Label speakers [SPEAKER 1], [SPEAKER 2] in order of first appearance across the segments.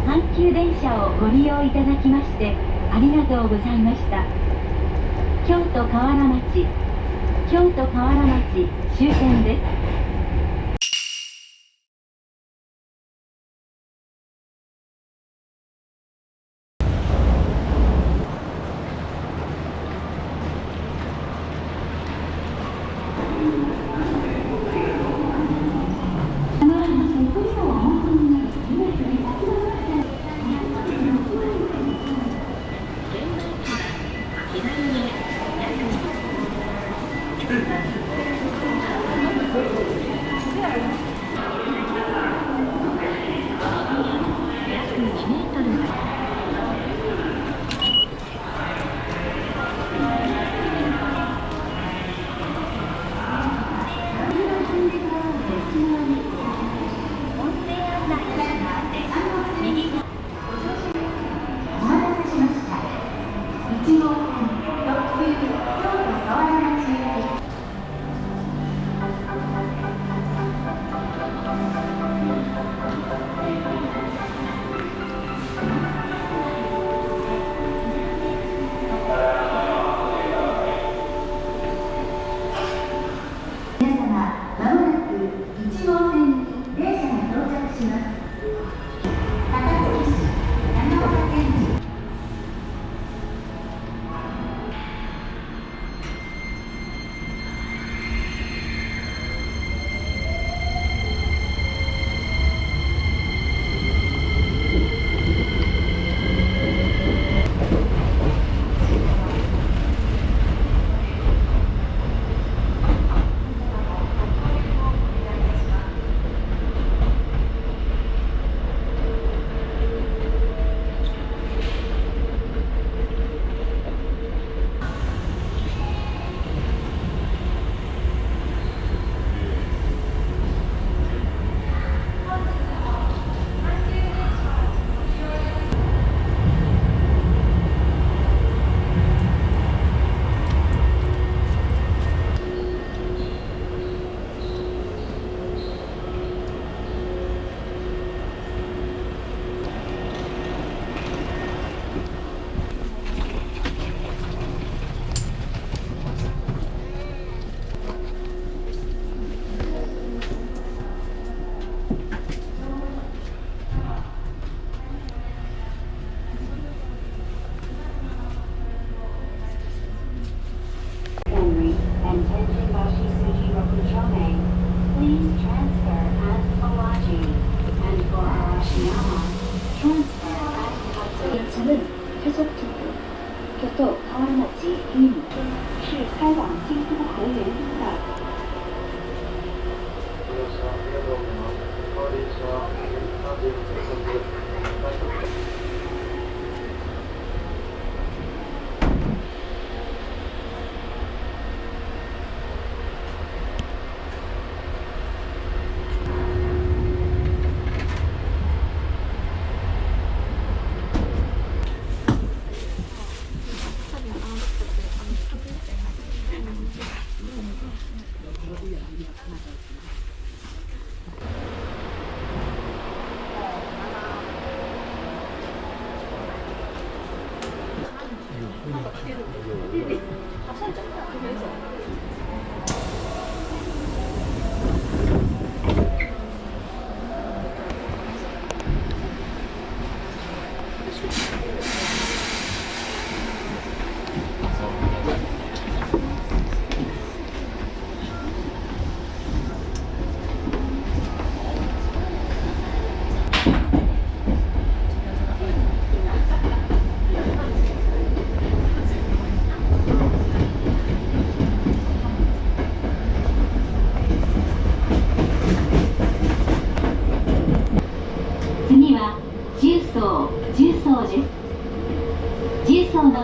[SPEAKER 1] 阪急電車をご利用いただきましてありがとうございました。京都河原町終点です。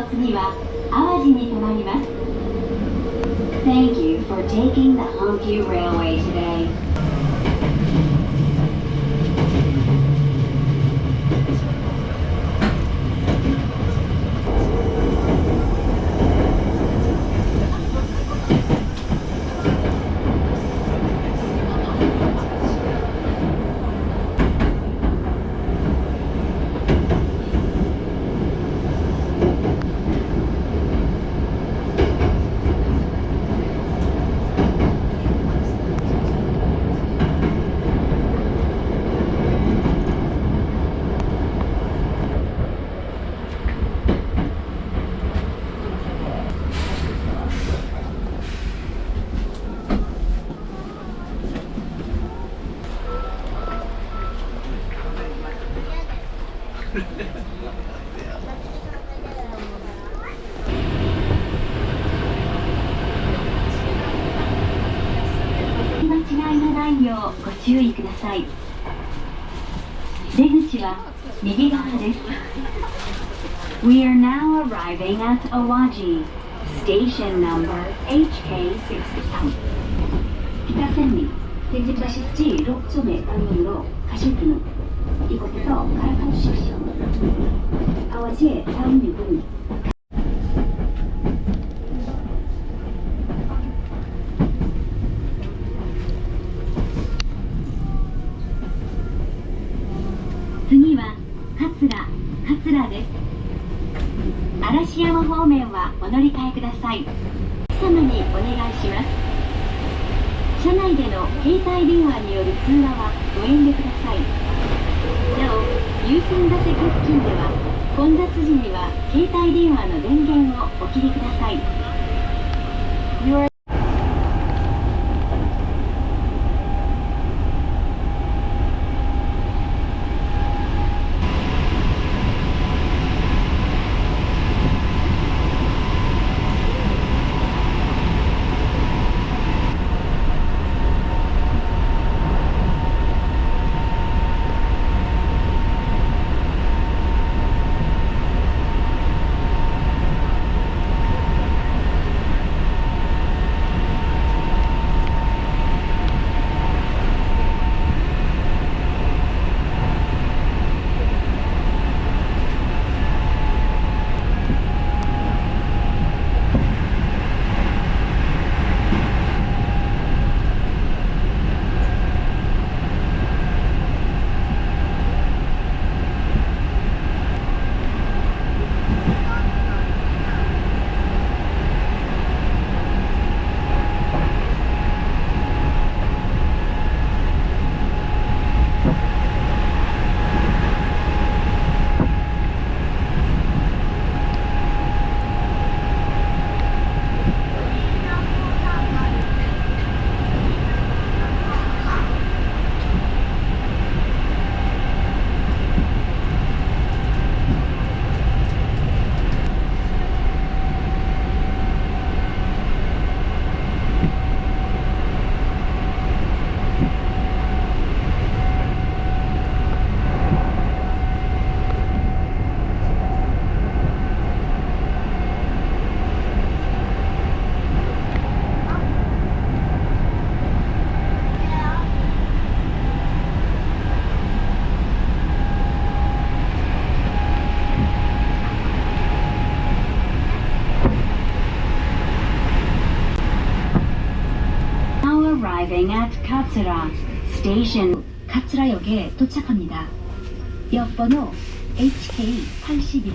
[SPEAKER 1] 次は淡路に停まります。Thank you for taking the Hankyu Railway today.
[SPEAKER 2] 「
[SPEAKER 1] 間違いのないようご注意ください。出口は右側です。We are now arriving at Awaji, station number HK63. 기타선님, 대지바시지 록점의 방면으로 가실 분은 이곳에서 갈아타 주십시오. 아와지의 다음 역은次は桂です。嵐山方面はお乗り換えください。様にお願いします。車内での携帯電話による通話はご遠慮ください。なお、優先座席付近では混雑時には携帯電話の電源をお切りください。Arriving at Katsura Station. 카츠라역에 도착합니다. 역번호 HK81.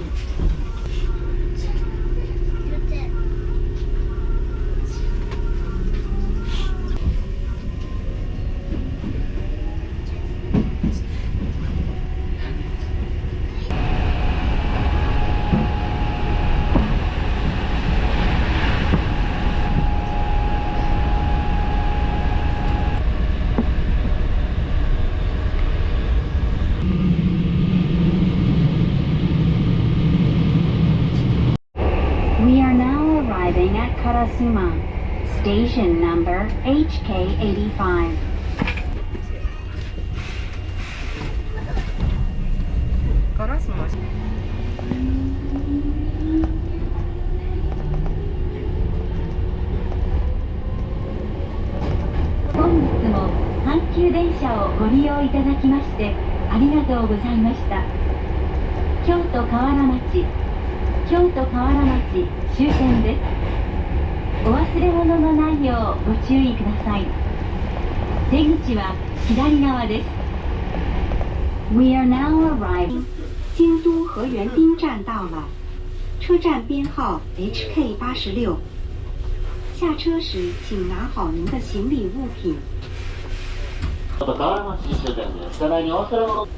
[SPEAKER 1] At Karasuma, station number HK85.
[SPEAKER 2] Karasuma.
[SPEAKER 1] 本日も阪急電車をご利用いただきましてありがとうございました。京都河原町終点です。お忘れ物のないようご注意ください。出口は左側です。We are now arriving.
[SPEAKER 3] 京都河原町站到了，车站编号 HK86。下车时请拿好您的行李物品。
[SPEAKER 4] 河原町終点です。車内にお忘れ物